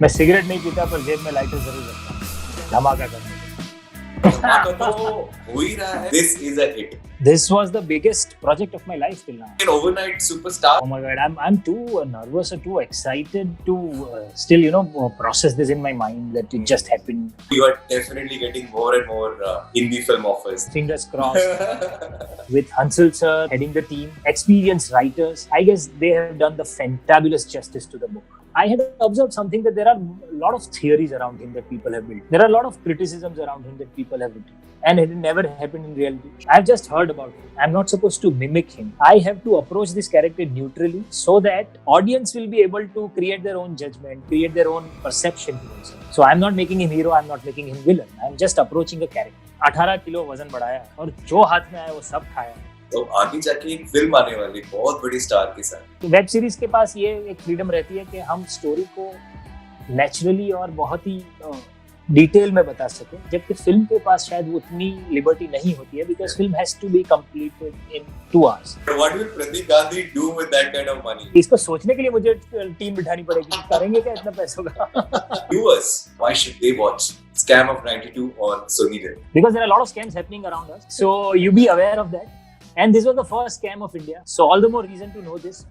मैं सिगरेट नहीं पीता पर जेब में लाइटर जरूर रखता हूँ धमाका करने धमाका तो हो ही रहा है. This is a hit. This was the biggest project of my life till now. An overnight superstar. Oh my god, I'm too nervous or too excited to still process this in my mind that it just happened. You are definitely getting more and more Hindi film offers. Fingers crossed. With Hansal sir heading the team, experienced writers, I guess they have done the fantabulous justice to the book. I had observed something that there are a lot of theories around him that people have built. There are a lot of criticisms around him that people have written. And it never happened in reality. I've just heard about him. I'm not supposed to mimic him. I have to approach this character neutrally so that audience will be able to create their own judgment, create their own perception towards him. So I'm not making him hero, I'm not making him villain. I'm just approaching a character. 18 kilo वजन बढ़ाया और जो हाथ में आया वो सब खाया. तो आगे जाके एक फिल्म आने वाली बहुत बड़ी स्टार के साथ. वेब सीरीज के पास ये एक फ्रीडम रहती है कि हम स्टोरी को नेचुरली और बहुत ही डिटेल में बता सके, जबकि फिल्म के पास शायद वो उतनी लिबर्टी नहीं होती है because film has to be completed in 2 hours. What will Pratik Gandhi do with that kind of money? इसको सोचने के लिए मुझे टीम बिठानी पड़ेगी. करेंगे क्या इतना पैसों का? Viewers, why should they watch Scam of 92 on Sony Live? Because there are a lot of scams happening around us. So you be aware of that. And this was the first scam of India. So all the more reason to know this.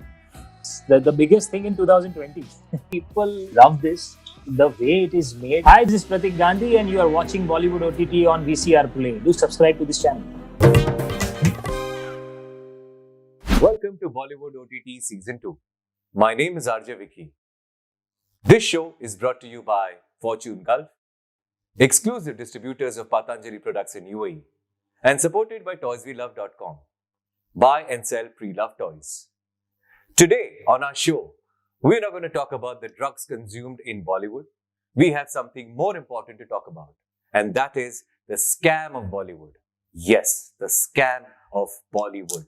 The biggest thing in 2020. People love this. The way it is made. Hi, this is Pratik Gandhi and you are watching Bollywood OTT on VCR Play. Do subscribe to this channel. Welcome to Bollywood OTT Season 2. My name is RJ Vicky. This show is brought to you by Fortune Gulf, exclusive distributors of Patanjali products in UAE, and supported by ToysWeLove.com. Buy and sell pre-loved toys. Today on our show, we're not going to talk about the drugs consumed in Bollywood. We have something more important to talk about, and that is the scam of Bollywood. Yes, the scam of Bollywood.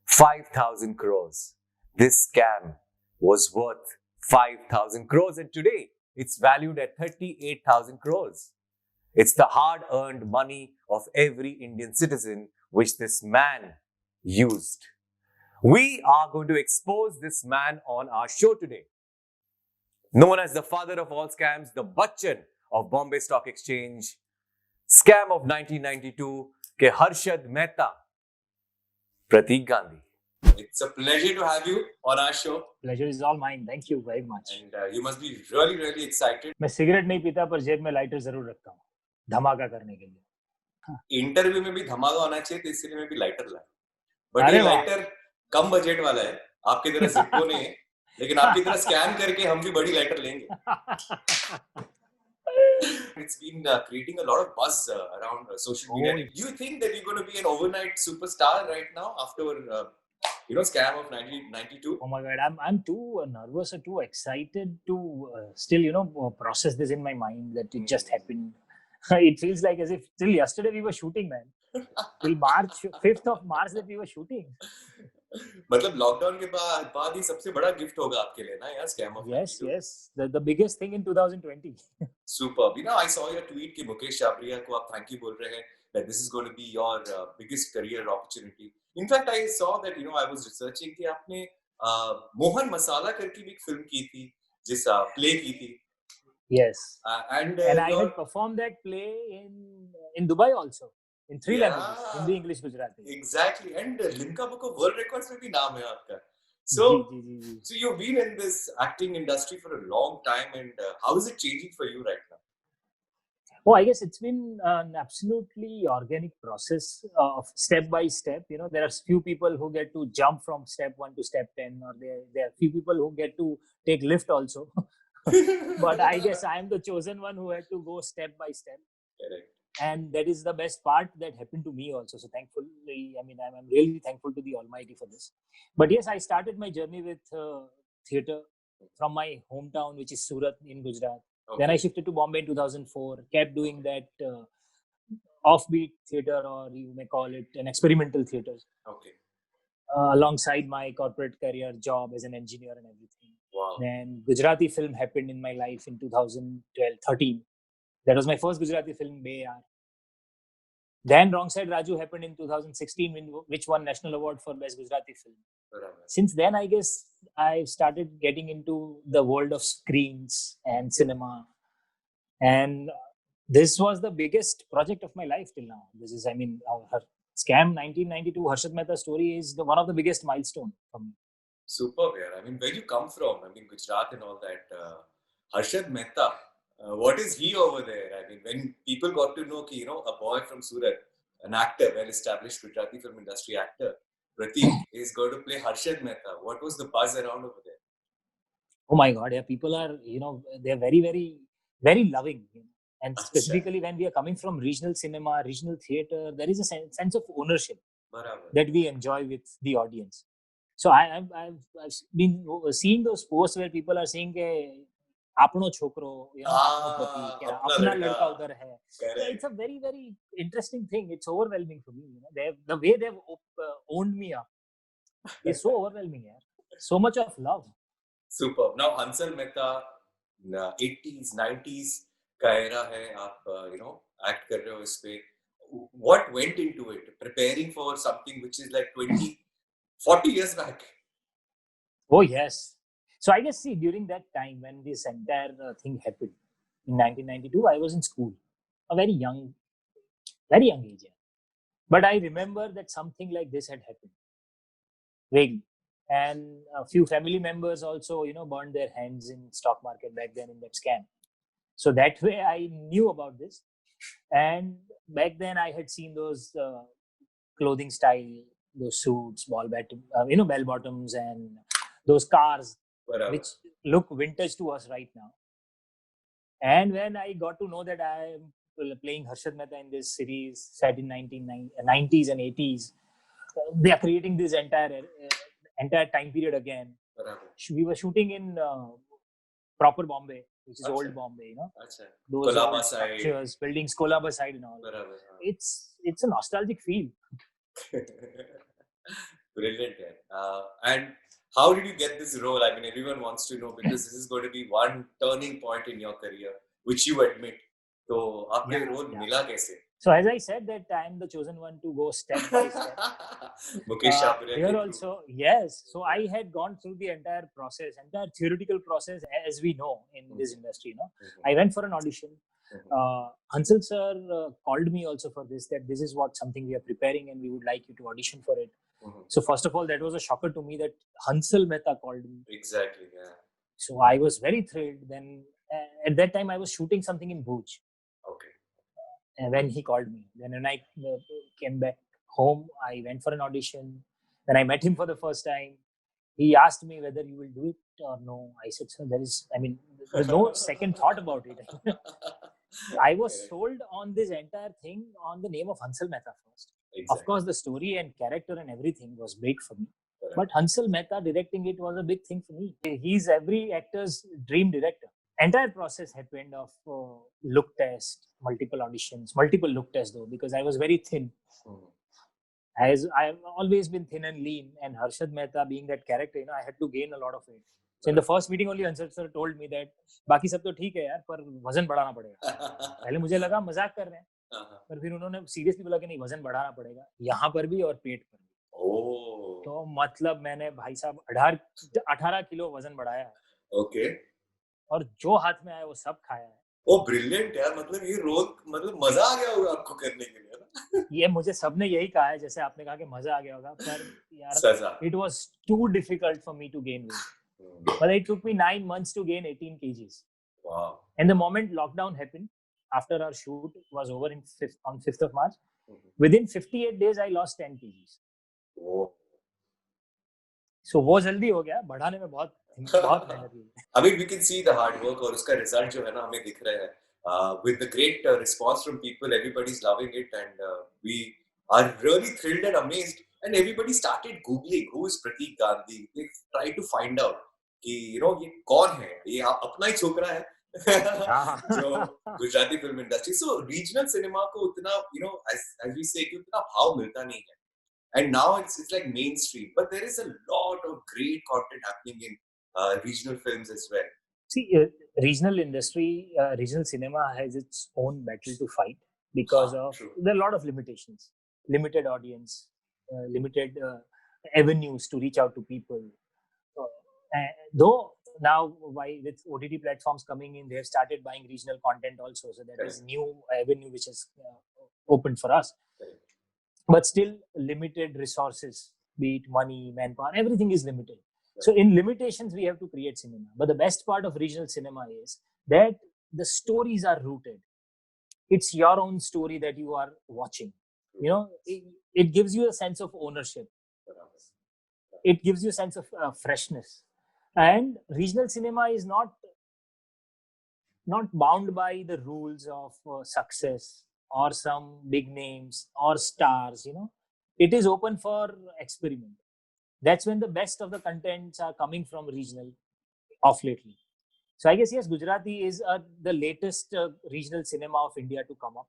5,000 crores. This scam was worth 5,000 crores, and today it's valued at 38,000 crores. It's the hard-earned money of every Indian citizen which this man used. We are going to expose this man on our show today. Known as the father of all scams, the Bachchan of Bombay Stock Exchange, scam of 1992 ke Harshad Mehta, Pratik Gandhi. It's a pleasure to have you on our show. Pleasure is all mine. Thank you very much. And you must be really, really excited. मैं cigarette नहीं पीता पर जेब में lighter जरूर रखता हूँ धमाका करने के लिए. इंटरव्यू में भी धमाका होना चाहिए, तो इसलिए मैं भी लाइटर लाया. बट अरे ये वाह. लाइटर कम बजट वाला है, आपकी तरह सिक्को नहीं है, लेकिन आपकी तरह स्कैन करके हम भी बड़ी लाइटर लेंगे. It's been creating a lot of buzz around social media. Oh. Do you think that you're going to be an overnight superstar right now after scam of 1992? Oh my god, I'm too nervous or too excited to still process this in my mind that it just happened. It feels like as if till yesterday we were shooting, man. Till March 5th of March that we were shooting. मतलब lockdown के बाद ही सबसे बड़ा gift होगा आपके लिए ना यार scam of. Yes, the biggest thing in 2020. Superb. I saw your tweet कि मुकेश छाबरिया को आप थैंक यू बोल रहे हैं that this is going to be your biggest career opportunity. In fact, I saw that I was researching कि आपने मोहन मसाला करके भी एक फिल्म की थी, जिस प्ले की थी. Yes. And I had performed that play in Dubai also. In 3 languages, Hindi, English, Gujarati. Exactly. And Limca Book of World Records में भी नाम है आपका. So you've been in this acting industry for a long time, and how is it changing for you right now? Oh, I guess it's been an absolutely organic process of step by step. There are few people who get to jump from step 1 to step 10, or there are few people who get to take lift also. But I guess I am the chosen one who had to go step by step. Correct. And that is the best part that happened to me also. So thankfully, I'm really thankful to the Almighty for this. But yes, I started my journey with theatre from my hometown, which is Surat in Gujarat. Okay. Then I shifted to Bombay in 2004, kept doing that offbeat theatre, or you may call it an experimental theatre. Okay. Alongside my corporate career job as an engineer and everything. Wow. Then Gujarati film happened in my life in 2012-13. That was my first Gujarati film, Beyar. Then Wrong Side Raju happened in 2016, which won National Award for Best Gujarati Film. बराबर. Since then, I guess I started getting into the world of screens and cinema. And this was the biggest project of my life till now. This is, I mean, her Scam 1992, Harshad Mehta story is one of the biggest milestone for me. Superb, yeah. I mean, where you come from? I mean, Gujarat and all that. Harshad Mehta, what is he over there? I mean, when people got to know, ki, a boy from Surat, an actor, well-established Gujarati film industry actor, Prateek is going to play Harshad Mehta. What was the buzz around over there? Oh my God, yeah, people are, they're very, very, very loving. And Achha. specifically when we are coming from regional cinema, regional theater, there is a sense of ownership Barabar. that we enjoy with the audience. So I've been seeing those posts where people are saying कि आपनो छोकरो, आपनो पति, क्या अपना लड़का उधर है. So it's a very, very interesting thing. It's overwhelming for me. The way they've owned me up is so overwhelming. So much of love. Superb. Now Hansal Mehta, 80s, 90s का era है. आप act कर रहे हो इस पे. What went into it? Preparing for something which is like 20, 40 years back. Oh yes. So I guess during that time when this entire thing happened in 1992, I was in school, a very young age. But I remember that something like this had happened vaguely. And a few family members also, burned their hands in stock market back then in that scam. So that way I knew about this. And back then I had seen those clothing style, those suits, bell bottoms and those cars, Barabar. which look vintage to us right now. And when I got to know that I am playing Harshad Mehta in this series set in 1990s and 80s, they are creating this entire time period again. Barabar. We were shooting in proper Bombay, which is Achha. old Bombay, Achha. those Colaba old side. structures, buildings, Colaba side and all. Barabar. It's a nostalgic feel. Brilliant. And how did you get this role? I mean, everyone wants to know because this is going to be one turning point in your career, which you admit. So, आपको ये role मिला कैसे? So as I said that I am the chosen one to go step by step. Mukesh Abria Here also, yes. So I had gone through the entire theoretical process, as we know in this industry. I went for an audition. Hansal sir called me also for this, that this is something we are preparing and we would like you to audition for it. So first of all, that was a shocker to me that Hansal Mehta called me. Exactly, yeah. So I was very thrilled. Then at that time I was shooting something in Bhuj. Okay. And when he called me, then when I came back home, I went for an audition. Then I met him for the first time. He asked me whether you will do it or no. I said, sir, there's no second thought about it. I was sold on this entire thing on the name of Hansal Mehta first. Exactly. Of course, the story and character and everything was big for me. But Hansal Mehta directing it was a big thing for me. He's every actor's dream director. Entire process happened of look test, multiple auditions, multiple look tests though, because I was very thin. As I've always been thin and lean, and Harshad Mehta being that character, I had to gain a lot of weight. So in the first meeting only Hansal sir told me that बाकी सब तो ठीक है यार, पर वजन बढ़ाना पड़ेगा. पहले मुझे लगा मजाक कर रहे हैं, पर फिर उन्होंने सीरियसली बोला कि नहीं, वजन बढ़ाना पड़ेगा, यहाँ पर भी और पेट पर भी. तो मतलब मैंने भाई साहब 18 किलो वजन बढ़ाया है. ओके. और जो हाथ में आया वो सब खाया है. ओ ब्रिलियंट यार, मतलब ये रोल मजा आ गया होगा आपको करने के लिए ना. ये मुझे सबने यही कहा है, जैसे आपने कहा कि मजा आ गया होगा, पर यार it was too difficult for me to gain weight. But it took me 9 months to gain 18 kgs. Wow. And the moment lockdown happened, after our shoot was over on 5th of March, within 58 days I lost 10 kgs. Oh. So वो जल्दी हो गया, बढ़ाने में बहुत मेहनत हुई. I mean, we can see the hard work और उसका result जो है ना हमें दिख रहा है. With the great response from people, everybody's loving it, and we are really thrilled and amazed. And everybody started googling who is Prateek Gandhi. They tried to find out कि ये कौन है, ये अपना ही छोकरा है जो Gujarati film industry. So regional cinema को उतना as we say कि उतना भाव मिलता नहीं है. And now it's like mainstream, but there is a lot of great content happening in regional films as well. See, regional industry, regional cinema has its own battle to fight. because of True. there are a lot of limitations, limited audience, limited avenues to reach out to people. Though now, why with OTT platforms coming in, they have started buying regional content also. So that is new avenue which is opened for us. Correct. But still, limited resources, be it money, manpower, everything is limited. So in limitations, we have to create cinema. But the best part of regional cinema is that the stories are rooted. It's your own story that you are watching. You know, it gives you a sense of ownership. It gives you a sense of freshness. And regional cinema is not bound by the rules of success or some big names or stars. You know, it is open for experiment. That's when the best of the contents are coming from regional of lately. So I guess yes, Gujarati is the latest regional cinema of India to come up.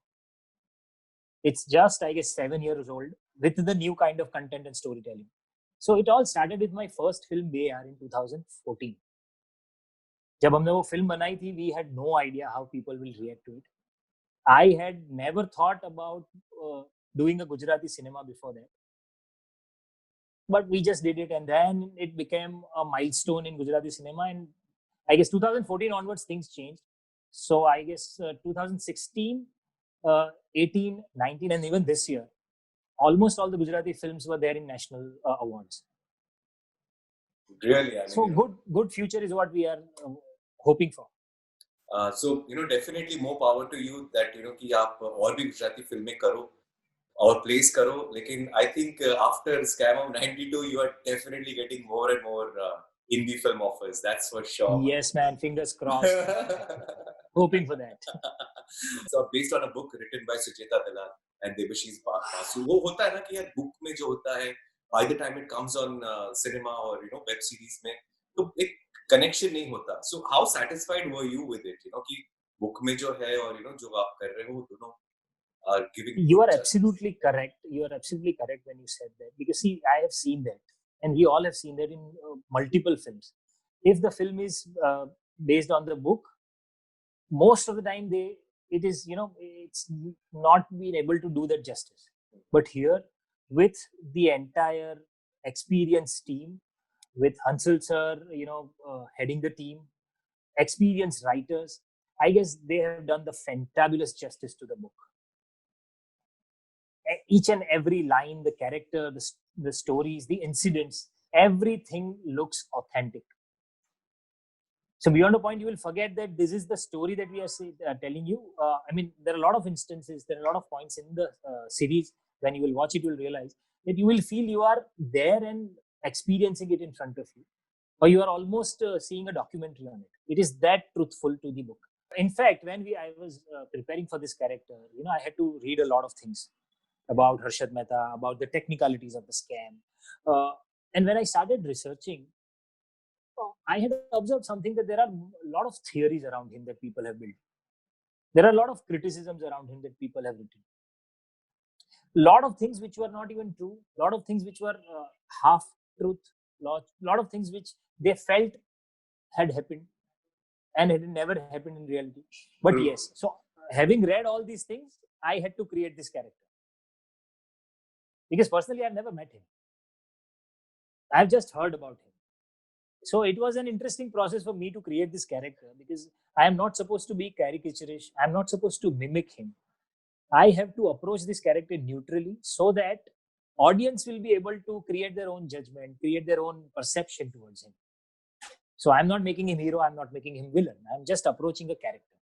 It's just, I guess, 7 years old with the new kind of content and storytelling. So it all started with my first film BAR in 2014. जब हमने वो film बनाई थी, we had no idea how people will react to it. I had never thought about doing a Gujarati cinema before that. But we just did it, and then it became a milestone in Gujarati cinema. And I guess 2014 onwards, things changed. So I guess 2016, 18, 19, and even this year, almost all the Gujarati films were there in national awards. Really, I mean, So good future is what we are hoping for. So definitely more power to you that कि आप और भी गुजराती फिल्में करो और place करो. लेकिन I think after Scam of 92, you are definitely getting more and more indie film offers. That's for sure. Yes, man. Fingers crossed. Hoping for that. So based on a book written by Sucheta Dalal and Debashish Basu, वो होता है ना कि यार book में जो होता है, by the time it comes on cinema or web series में, तो एक connection नहीं होता. So how satisfied were you with it? कि book में जो है और जो आप कर रहे हो वो दोनों are giving. You are absolutely correct. You are absolutely correct when you said that, because see, I have seen that, and we all have seen that in multiple films. If the film is based on the book, most of the time it's not been able to do that justice. But here, with the entire experienced team, with Hansal sir, heading the team, experienced writers, I guess they have done the fantabulous justice to the book. Each and every line, the character, the stories, the incidents, everything looks authentic. So beyond a point, you will forget that this is the story that we are telling you. I mean, there are a lot of instances, there are a lot of points in the series. When you will watch it, you will realize that you will feel you are there and experiencing it in front of you, or you are almost seeing a documentary on it. It is that truthful to the book. In fact, when I was preparing for this character, I had to read a lot of things about Harshad Mehta, about the technicalities of the scam. And when I started researching, I had observed something, that there are a lot of theories around him that people have built. There are a lot of criticisms around him that people have written. A lot of things which were not even true, a lot of things which were half truth, a lot of things which they felt had happened and it never happened in reality. But yes, so having read all these things, I had to create this character. Because personally, I've never met him. I've just heard about him. So it was an interesting process for me to create this character, because I am not supposed to be caricaturish. I'm not supposed to mimic him. I have to approach this character neutrally, so that audience will be able to create their own judgment, create their own perception towards him. So I'm not making him hero. I'm not making him villain. I'm just approaching a character,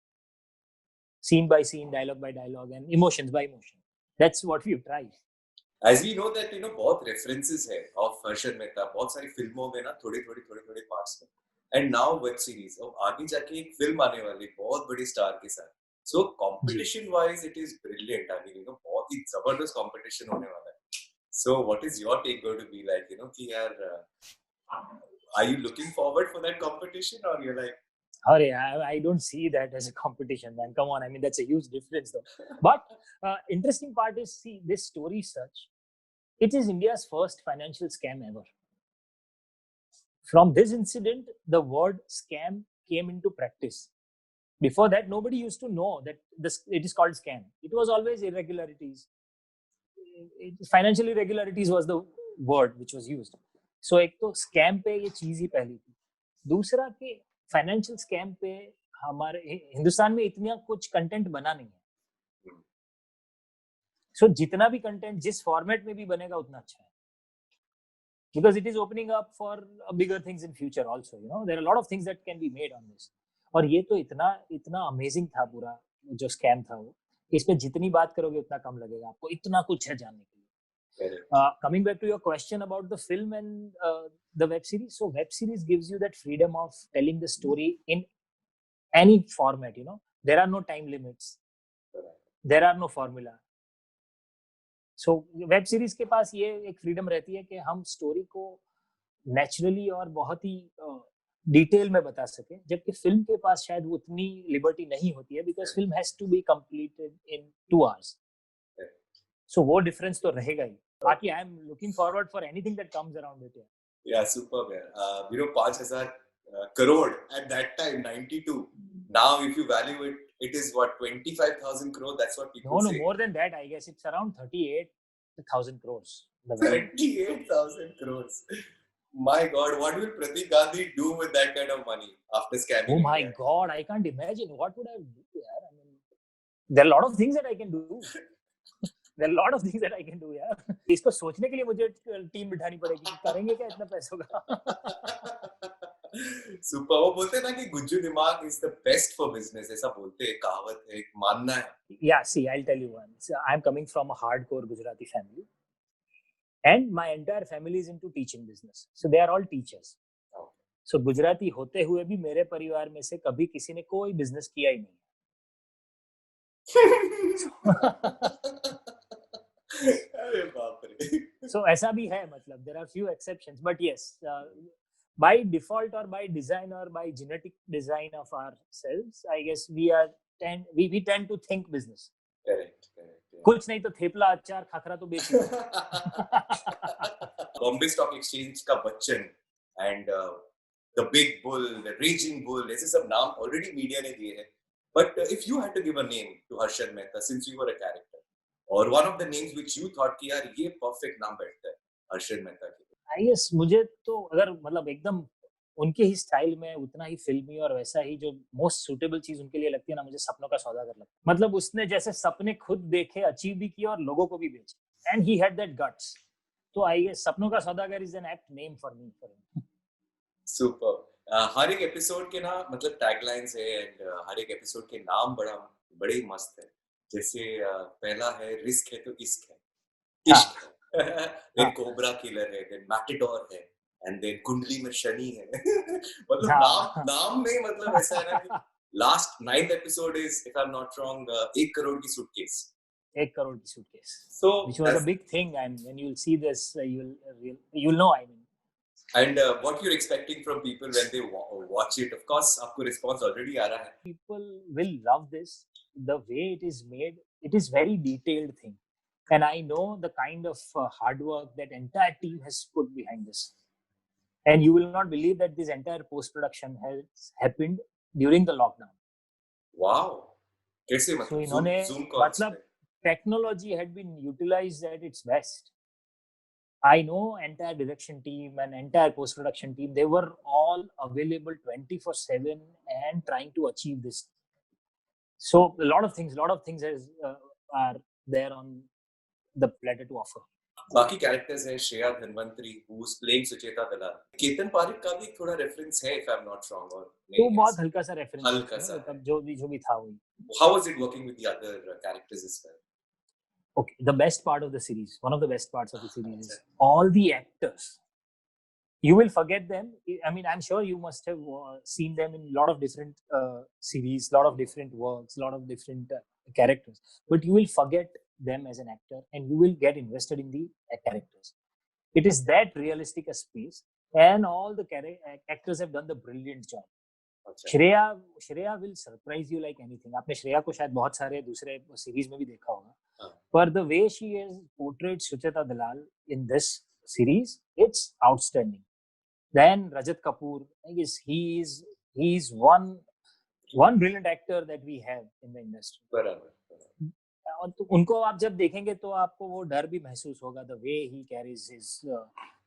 scene by scene, dialogue by dialogue, and emotions by emotion. That's what we've tried. As we know that बहुत references है of Harshad Mehta, बहुत सारी फिल्मों में ना थोड़े parts में, and now web series, और आगे जाके एक फिल्म आने वाली बहुत बड़ी स्टार के साथ. So competition wise, it is brilliant. I mean, बहुत ही जबरदस्त competition होने वाला है. So what is your take going to be like? कि यार, are you looking forward for that competition, or you're like? I don't see that as a competition, man. Come on, I mean, that's a huge difference, though. But interesting part is, see, this story such, it is India's first financial scam ever. From this incident, the word scam came into practice. Before that, nobody used to know that it is called scam. It was always irregularities. Financial irregularities was the word which was used. So एक तो scam पे ये चीज ही पहली थी. दूसरा कि financial scam पे हमारे हिंदुस्तान में इतना कुछ कंटेंट बना नहीं है. सो जितना भी कंटेंट जिस फॉर्मेट में भी बनेगा उतना अच्छा है. Because it is opening up for bigger things in future also, you know, there are a lot of things that can be made on this. और ये तो इतना अमेजिंग था पूरा जो स्कैम था वो, इस पे जितनी बात करोगे उतना कम लगेगा आपको, इतना कुछ है जानने के लिए. Coming back to your question about the film and the web series, so web series gives you that freedom of telling the story in any format, you know, there are no time limits, there are no formula. So web series के पास ये एक freedom रहती है कि हम story को naturally और बहुत ही डिटेल में बता सके, जबकि फिल्म के पास शायद वो उतनी लिबर्टी नहीं होती है, because film has to be completed in 2 hours. So वो डिफरेंस तो रहेगा ही. बाकी I am looking forward for anything that comes around it. Yeah superb यार. You know, 5,000 crore at that time, 92. Now if you value it, it is what, 25,000 crore? That's what people say. No, more than that. I guess it's around 38,000 crores. 38,000 crores. My God, what will Pratik Gandhi do with that kind of money after scamming? Oh my God, I can't imagine. What would I do? I mean, there are a lot of things that I can do. There are a lot of things that I can do, यार. इसको सोचने के लिए मुझे team बिठानी पड़ेगी कि करेंगे क्या इतना पैसों का. सुपर. वो बोलते हैं ना कि गुज्जू दिमाग is the best for business. ऐसा बोलते हैं, कहावत है, एक मानना है. Yeah, see, I'll tell you one. So, I'm coming from a hardcore Gujarati family, and my entire family is into teaching business. So they are all teachers. So Gujarati होते हुए भी मेरे परिवार में से कभी किसी ने कोई बिजनेस किया ही नहीं. अरे बाप रे. So ऐसा भी है, मतलब there are few exceptions, but yes, by default or by design or by genetic design of ourselves, I guess we tend to think business. Correct. कुछ नहीं तो थेपला, अचार, खाखरा तो बेच लो. बॉम्बे स्टॉक एक्सचेंज का Bachchan and the big bull, the raging bull, ऐसे सब नाम ऑलरेडी मीडिया ने दिए हैं. But if you had to give a name to Harshad Mehta, since you were a character, और one of the names which you thought कि यार ये परफेक्ट नाम बैठता है हर्षद मेहता के, आई गेस मुझे तो अगर मतलब एकदम उनके ही स्टाइल में उतना ही फिल्मी और वैसा ही जो मोस्ट सूटेबल चीज उनके लिए लगती है ना, मुझे सपनों का सौदागर लगता है. मतलब उसने जैसे सपने खुद देखे, अचीव भी किया और लोगों को भी बेचे, and he had that guts. तो आई गेस सपनों का सौदागर is an apt name for me. Super. हर एक एपिसोड के ना मतलब टैगलाइंस है, एंड हर एक एपिसोड के नाम बड़े ही मस्त है. जैसे पहला है रिस्क है तो इश्क है, इश्क है. देन कोबरा किलर है, देन मैटिडोर है, एंड देन कुंडली में शनि है. मतलब नाम में मतलब ऐसा है ना कि last 9th episode is, if I am not wrong, 1 crore की सूटकेस. 1 करोड़ की suitcase. So which was a big thing, and when you'll see this, you'll know. I mean, and what you're expecting from people when they watch it? Of course, आपको response already आ रहा है. People will love this. The way it is made, it is very detailed thing, and I know the kind of hard work that entire team has put behind this. And you will not believe that this entire post-production has happened during the lockdown. Wow. कैसे मतलब? So इन्होंने मतलब technology had been utilized at its best. I know entire direction team and entire post-production team, they were all available 24/7 and trying to achieve this. So a lot of things are there on the platter to offer. बाकी characters है Shreya Dhanvantari, who is playing Sucheta दलाल. केतन पारिक का भी थोड़ा reference है, if I'm not wrong, और तो बहुत हल्का सा रेफरेंस, हल्का सा, तब जो भी था वही. How was it working with the other characters as well? Okay, the best part of the series, one of the best parts of the series is all the actors. You will forget them. I mean, I'm sure you must have seen them in a lot of different series, lot of different works, lot of different characters. But you will forget them as an actor, and you will get invested in the characters. It is that realistic a space, and all the actors have done the brilliant job. Shreya will surprise you like anything. आपने श्रेया को शायद बहुत सारे दूसरे series में भी देखा होगा. But the way she has portrayed Sucheta Dalal in this series, it's outstanding. Then Rajat Kapoor, I guess he is one one brilliant actor that we have in the industry. बराबर. और तो उनको आप जब देखेंगे तो आपको वो डर भी महसूस होगा, the way he carries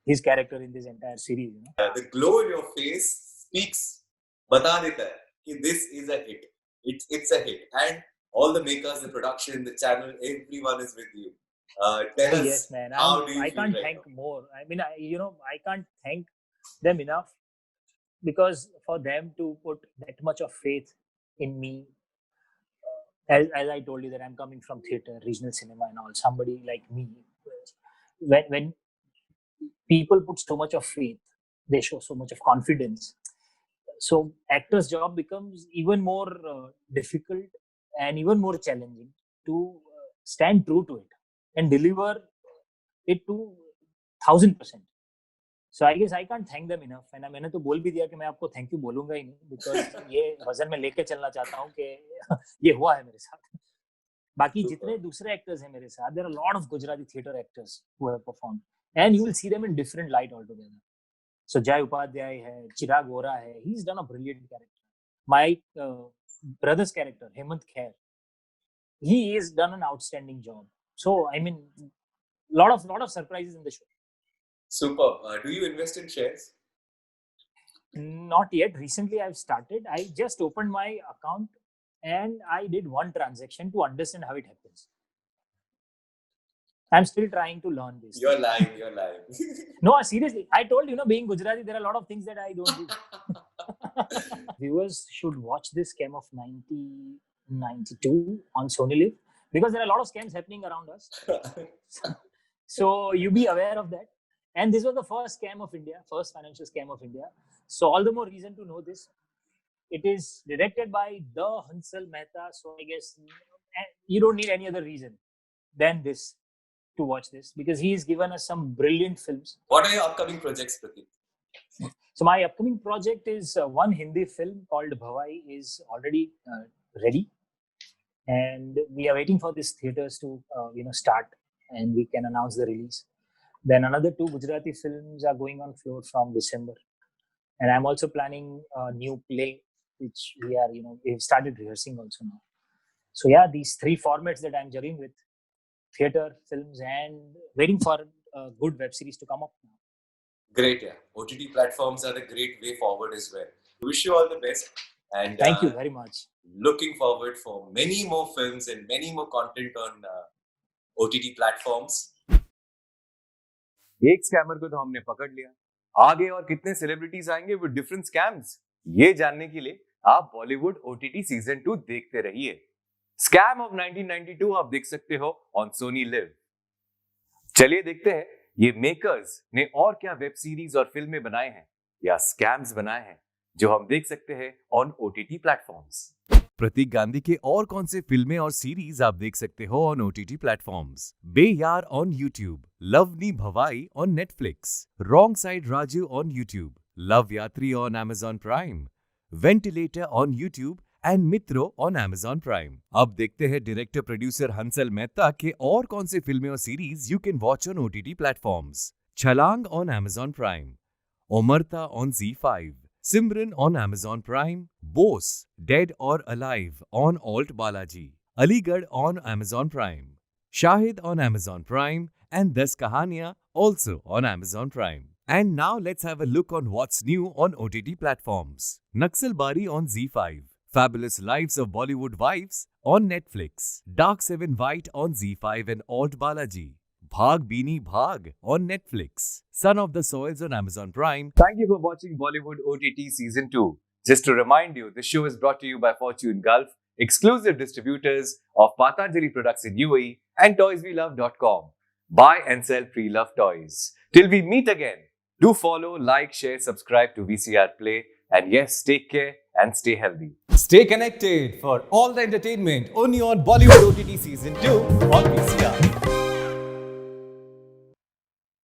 his character in this entire series, you know? The glow in your face speaks, बता देता है कि this is a hit. It's a hit, and all the makers, the production, the channel, everyone is with you. Tell us, Yes, man. how do you I feel can't right thank now? more. I mean, I can't thank them enough, because for them to put that much of faith in me, as I told you that I'm coming from theater, regional cinema, and all. Somebody like me, when people put so much of faith, they show so much of confidence. So actor's job becomes even more difficult and even more challenging to stand true to it and deliver it to 1000%. So I guess I can't thank them enough. And मैंने तो बोल भी दिया कि मैं आपको thank you बोलूंगा ही नहीं, because ये वजन में लेके चलना चाहता हूँ कि ये हुआ है मेरे साथ. बाकी जितने दूसरे एक्टर्स हैं मेरे साथ, there are a lot of Gujarati theatre actors who have performed, and you will see them in different light altogether. So Jai Upadhyay hai, Chirag Vora hai, he's done a brilliant character. My brother's character, Hemant Khair, he has done an outstanding job. So I mean, lot of surprises in the show. Superb. Do you invest in shares? Not yet. Recently I've started. I just opened my account and I did one transaction to understand how it happens. I'm still trying to learn this. You're lying. No, seriously. I told you, being Gujarati, there are a lot of things that I don't do. Viewers should watch this scam of 1992 on Sony Live, because there are a lot of scams happening around us. So you be aware of that. And this was the first scam of India, first financial scam of India. So all the more reason to know this. It is directed by the Hansal Mehta. So I guess you don't need any other reason than this to watch this, because he's given us some brilliant films. What are your upcoming projects, Pratik? So my upcoming project is one Hindi film called Bhavai is already ready. And we are waiting for these theaters to start, and we can announce the release. Then another 2 Gujarati films are going on floor from December. And I'm also planning a new play, which we've started rehearsing also now. So yeah, these 3 formats that I'm juggling with: theater, films, and waiting for a good web series to come up now. Great, yeah. OTT platforms are the great way forward as well. Wish you all the best. And thank you very much. Looking forward for many more films and many more content on OTT platforms. एक scammer को तो हमने पकड़ लिया, आगे और कितने celebrities आएंगे विद डिफरेंट स्कैम्स, ये जानने के लिए आप बॉलीवुड ओटीटी सीजन 2 देखते रहिए. स्कैम ऑफ 1992 आप देख सकते हो ऑन सोनी लिव. चलिए देखते हैं ये मेकर्स ने और क्या वेब सीरीज और फिल्में बनाए हैं या स्कैम्स बनाए हैं जो हम देख सकते हैं ऑन ओटीटी प्लेटफॉर्म्स. प्रतीक गांधी के और कौन से फिल्में और सीरीज आप देख सकते हो on OTT platforms? Bey Yaar on YouTube, Lavni Bhavai on Netflix, wrong side Raju on YouTube, Loveyatri on Amazon prime, ventilator on YouTube and Mitron on Amazon prime. अब देखते हैं डायरेक्टर प्रोड्यूसर हंसल मेहता के और कौन से फिल्में और series you can watch on OTT platforms. Chhalaang on Amazon prime, Omerta on ZEE5, Simran on Amazon Prime, Bose, Dead or Alive on Alt Balaji, Aligarh on Amazon Prime, Shahid on Amazon Prime, and Das Kahaniyan also on Amazon Prime. And now let's have a look on what's new on OTT platforms. Naxalbari on ZEE5, Fabulous Lives of Bollywood Wives on Netflix, Dark 7 White on ZEE5 and Alt Balaji, Bhaag Beanie Bhaag on Netflix, Son of the Soils on Amazon Prime. Thank you for watching Bollywood OTT Season 2. Just to remind you, this show is brought to you by Fortune Gulf, exclusive distributors of Patanjali products in UAE and ToysWeLove.com. Buy and sell pre-loved toys. Till we meet again, do follow, like, share, subscribe to VCR Play, and yes, take care and stay healthy. Stay connected for all the entertainment only on Bollywood OTT Season 2 on VCR.